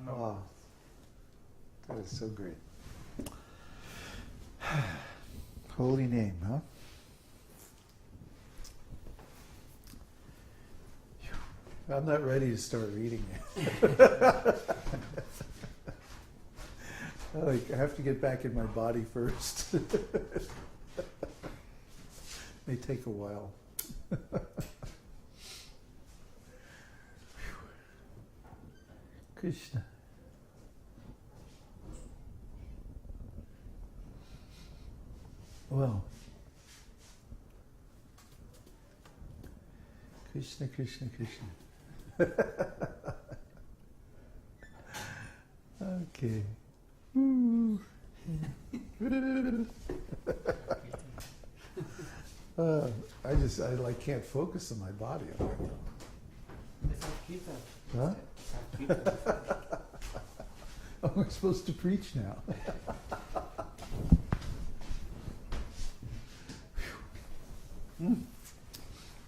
No. Wow. That is so great. Holy name, huh? I'm not ready to start reading it. I have to get back in my body first. May take a while. Krishna. Well, Krishna, Krishna, Krishna. Okay. I can't focus on my body. It's not kīrtan. Huh? It's not kīrtan. Oh, we're supposed to preach now.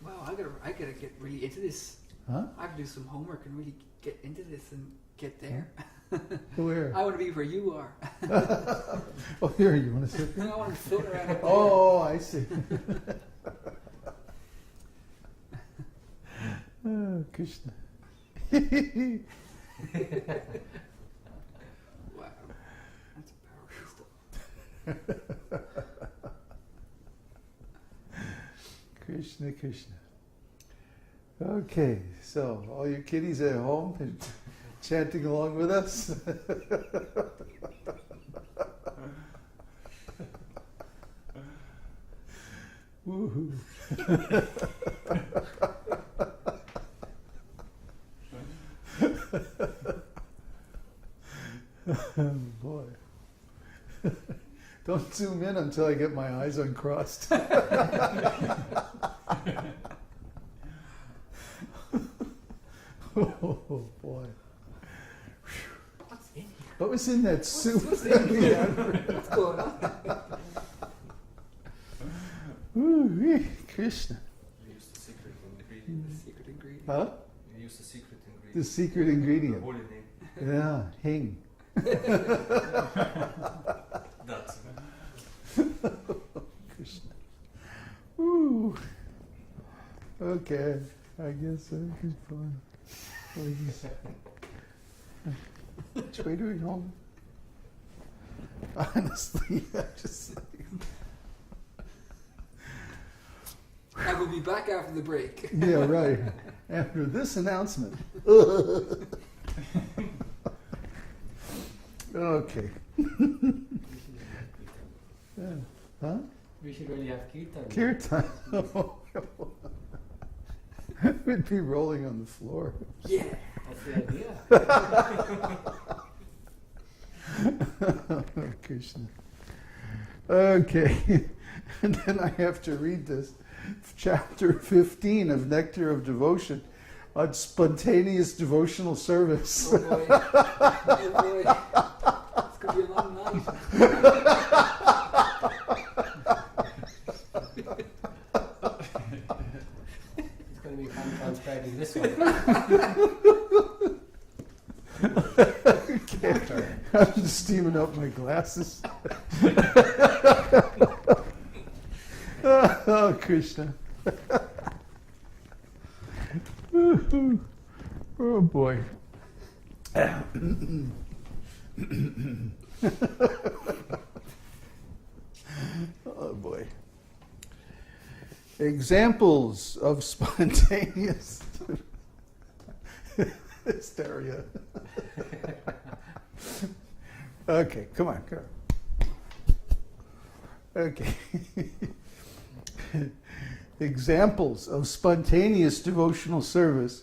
Wow, I gotta get really into this. Huh? I have to do some homework and really get into this and get there. Where? I want to be where you are. Oh, here, you want to sit there? I want to float around up there. Oh, I see. Oh, Krishna. Wow, that's powerful stuff. Krishna, Krishna. Okay, so all you kiddies at home and chanting along with us. Woohoo. Oh boy. Don't zoom in until I get my eyes uncrossed. Oh boy. What's in here? What was in that soup? What's in here? What's going on? Ooh, Krishna. We use the secret ingredient. The secret ingredient. Huh? We use the secret ingredient. The secret ingredient. The holy name. Yeah, hing. That's Krishna. Ooh. Okay, I guess that is fun. Which way do we go? Honestly, I just. I will be back after the break. Yeah, right. After this announcement. Okay. Yeah. Huh? We should really have kīrtan. Kīrtan. We'd be rolling on the floor. Yeah. That's the idea. Oh, Krishna. Okay. And then I have to read this. Chapter 15 of Nectar of Devotion on spontaneous devotional service. Oh boy. Oh boy. It's going to be a long night. It's going to be fun transcribing this one. Okay. I'm just steaming up my glasses. Oh, Krishna. Oh, boy. Oh, boy. Examples of spontaneous hysteria. Okay, come on. Okay. Examples of spontaneous devotional service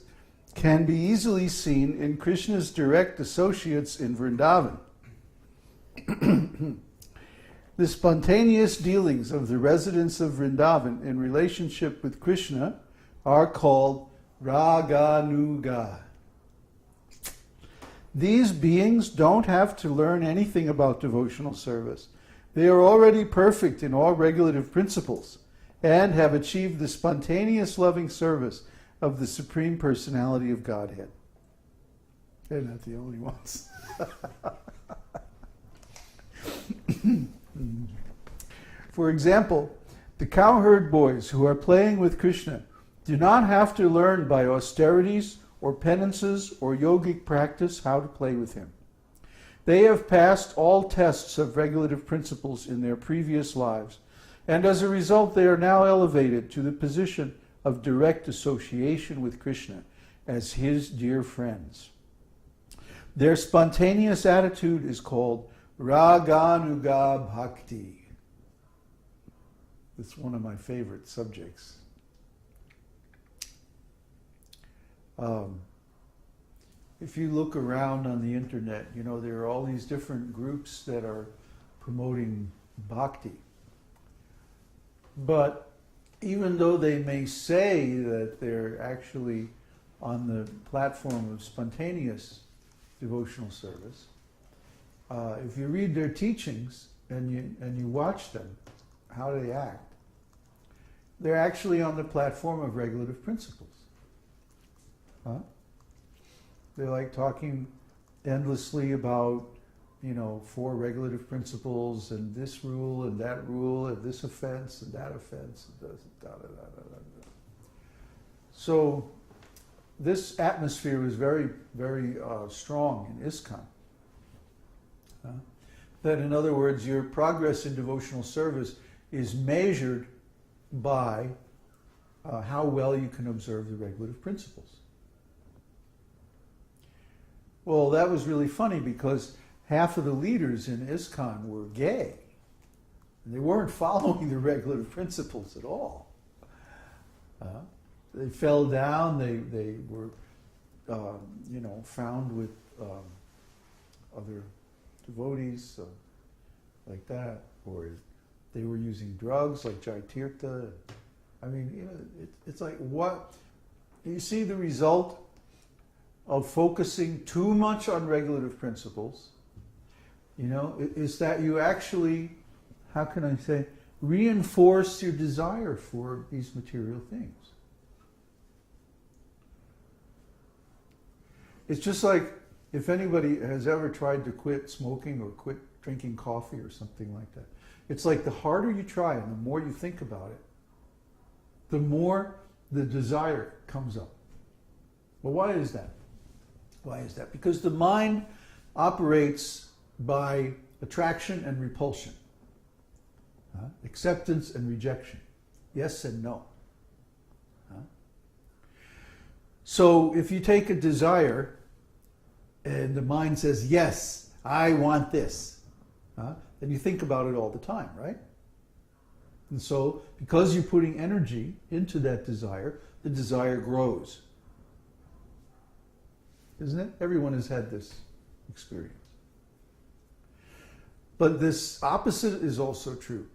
can be easily seen in Krishna's direct associates in Vrindavan. The spontaneous dealings of the residents of Vrindavan in relationship with Krishna are called rāgānugā. These beings don't have to learn anything about devotional service. They are already perfect in all regulative principles and have achieved the spontaneous loving service of the Supreme Personality of Godhead. They're not the only ones. For example, the cowherd boys who are playing with Krishna do not have to learn by austerities or penances or yogic practice how to play with him. They have passed all tests of regulative principles in their previous lives, and as a result they are now elevated to the position of direct association with Krishna as his dear friends. Their spontaneous attitude is called rāgānugā-bhakti. It's one of my favorite subjects. If you look around on the internet, you know, there are all these different groups that are promoting bhakti. But even though they may say that they're actually on the platform of spontaneous devotional service, if you read their teachings and you watch them, how they act, they're actually on the platform of regulative principles. Huh? They're like talking endlessly about, you know, 4 regulative principles and this rule and this offense and that offense. And da, da, da, da, da. So this atmosphere is very, very strong in ISKCON. That, in other words, your progress in devotional service is measured by how well you can observe the regulative principles. Well, that was really funny because half of the leaders in ISKCON were gay. And they weren't following the regulative principles at all. They fell down, they were, found with other devotees like that, or they were using drugs like Caitanya-caritāmṛta. I mean, you know, it's like, what? You see the result of focusing too much on regulative principles, you know, is that you actually, how can I say, reinforce your desire for these material things. It's just like if anybody has ever tried to quit smoking or quit drinking coffee or something like that. It's like the harder you try and the more you think about it, the more the desire comes up. Well, why is that? Why is that? Because the mind operates by attraction and repulsion, acceptance and rejection, yes and no. So if you take a desire and the mind says, yes, I want this, then you think about it all the time, right? And so because you're putting energy into that desire, the desire grows. Isn't it? Everyone has had this experience. But this opposite is also true.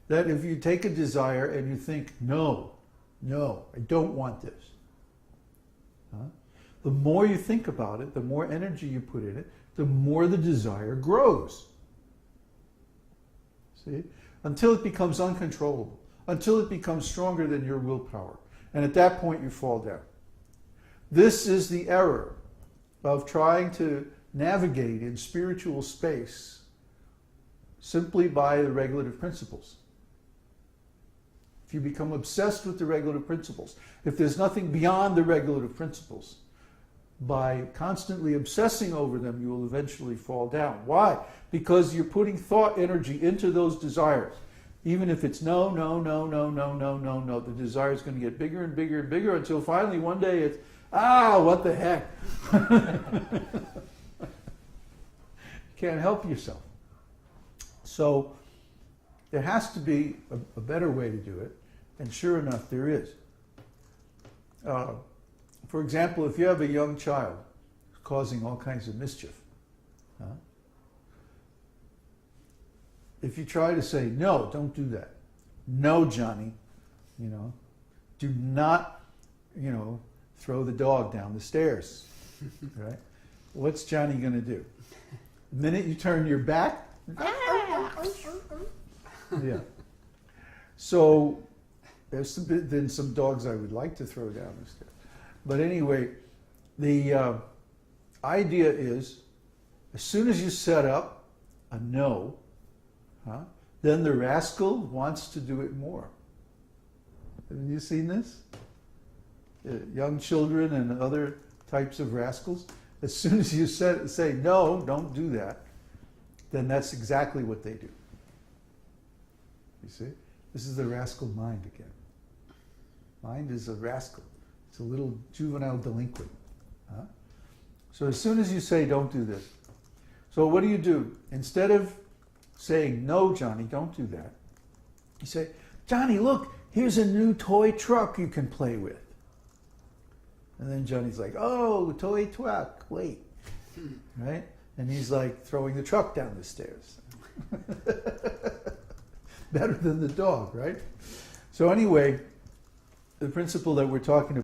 That if you take a desire and you think, no, I don't want this. The more you think about it, the more energy you put in it, the more the desire grows. See? Until it becomes uncontrollable. Until it becomes stronger than your willpower. And at that point you fall down. This is the error of trying to navigate in spiritual space simply by the regulative principles. If you become obsessed with the regulative principles, if there's nothing beyond the regulative principles, by constantly obsessing over them, you will eventually fall down. Why? Because you're putting thought energy into those desires. Even if it's no, the desire is going to get bigger and bigger and bigger until finally one day it's, what the heck? You can't help yourself. So there has to be a better way to do it, and sure enough, there is. For example, if you have a young child causing all kinds of mischief, if you try to say, no, don't do that. No, Johnny, do not, throw the dog down the stairs, right? What's Johnny going to do? The minute you turn your back, yeah. So there's been some dogs I would like to throw down the stairs. But anyway, idea is, as soon as you set up a no, then the rascal wants to do it more. Have you seen this? Young children and other types of rascals, as soon as you say, no, don't do that, then that's exactly what they do. You see? This is the rascal mind again. Mind is a rascal. It's a little juvenile delinquent. So as soon as you say, don't do this. So what do? Instead of saying, no, Johnny, don't do that, you say, Johnny, look, here's a new toy truck you can play with. And then Johnny's like, oh, toy truck, wait. Right? And he's like throwing the truck down the stairs. Better than the dog, right? So anyway, the principle that we're talking about